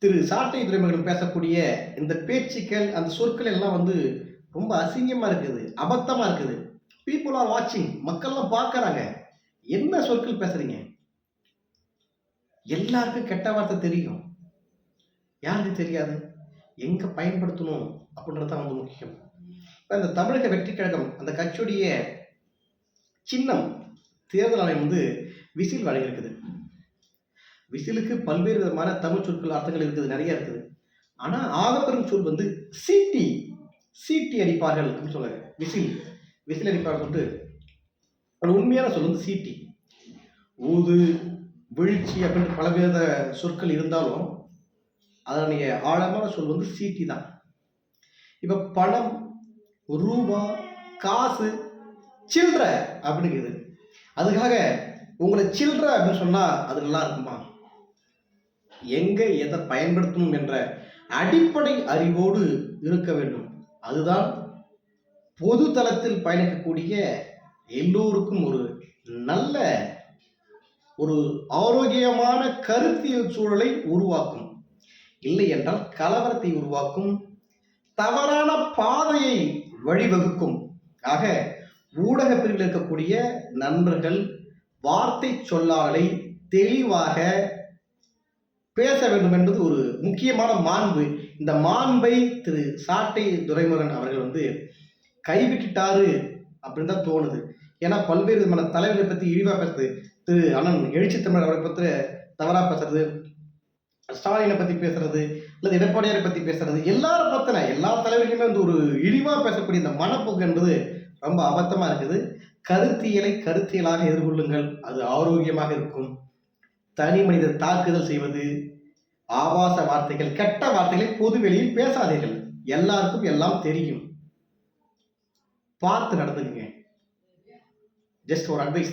திரு சாட்டை துரைமுருகன் பேசக்கூடிய இந்த பேச்சுக்கள், அந்த சொற்கள் எல்லாம் ரொம்ப அசிங்கமா இருக்குது. அபத்தமா இருக்குது. பீப்பிள் ஆர் வாட்சிங். மக்கள்லாம் பார்க்கறாங்க. என்ன சொற்கள் பேசுறீங்க? எல்லாருக்கும் கெட்ட வார்த்தை தெரியும். யாருக்கு தெரியாது? எங்க பயன்படுத்தணும் அப்படின்றது தான் முக்கியம். இப்ப இந்த தமிழக வெற்றி கழகம் அந்த கட்சியுடைய சின்னம் தேர்தல் ஆணையம் விசில் வழங்கியிருக்குது. விசிலுக்கு பல்வேறு விதமான தமிழ் சொற்கள் அர்த்தங்கள் இருக்குது, நிறைய இருக்குது. ஆனா ஆகப்பெரும் சொல் சீட்டி சீட்டி அடிப்பார்கள் அப்படின்னு சொல்லுவாங்க. விசில் விசில் அடிப்பார்கள் சொல்லிட்டு அது உண்மையான சொல் சீட்டி. ஊது, வீழ்ச்சி அப்படின்னு பலவித சொற்கள் இருந்தாலும் அதனுடைய ஆழமான சொல் சீட்டி தான். இப்ப பணம், ரூபா, காசு, சில்ற அப்படிங்கிறது. அதுக்காக உங்களை சில்ற அப்படின்னு சொன்னா அது நல்லா இருக்குமா? எங்க எதை பயன்படுத்தணும் என்ற அடிப்படை அறிவோடு இருக்க வேண்டும். அதுதான் பொது தளத்தில் பயணிக்கக்கூடிய எல்லோருக்கும் ஒரு நல்ல ஒரு ஆரோக்கியமான கருத்தியல் சூழலை உருவாக்கும். இல்லை என்றால் கலவரத்தை உருவாக்கும், தவறான பாதையை வழிவகுக்கும். ஆக ஊடக பிரிவில் இருக்கக்கூடிய நண்பர்கள் வார்த்தை சொல்லாடலை தெளிவாக பேச வேண்டும் என்பது ஒரு முக்கியமான மாண்பு. இந்த மாண்பை திரு சாட்டை துரைமுருகன் அவர்கள் கைவிட்டுட்டாரு அப்படின்னு தான் தோணுது. ஏன்னா பல்வேறு விதமான தலைவர்களை பத்தி இழிவா பேசுறது, திரு அண்ணன் எழுச்சி தமிழர் அவரை பற்றி தவறா பேசுறது, ஸ்டாலினை பத்தி பேசுறது, அல்லது எடப்பாடியாரை பத்தி பேசுறது, எல்லாரும் பத்தின எல்லா தலைவர்களுமே ஒரு இழிவா பேசக்கூடிய இந்த மனப்போக்கு என்பது ரொம்ப அபத்தமா இருக்குது. கருத்தியலை கருத்தியலாக எதிர்கொள்ளுங்கள், அது ஆரோக்கியமாக இருக்கும். தனி மனிதர் தாக்குதல் செய்வது, ஆபாச வார்த்தைகள், கெட்ட வார்த்தைகளை பொது வெளியில் பேசாதீர்கள். எல்லாருக்கும் எல்லாம் தெரியும். பார்த்து நடந்துக்குங்க. ஜஸ்ட் ஒரு அட்வைஸ்.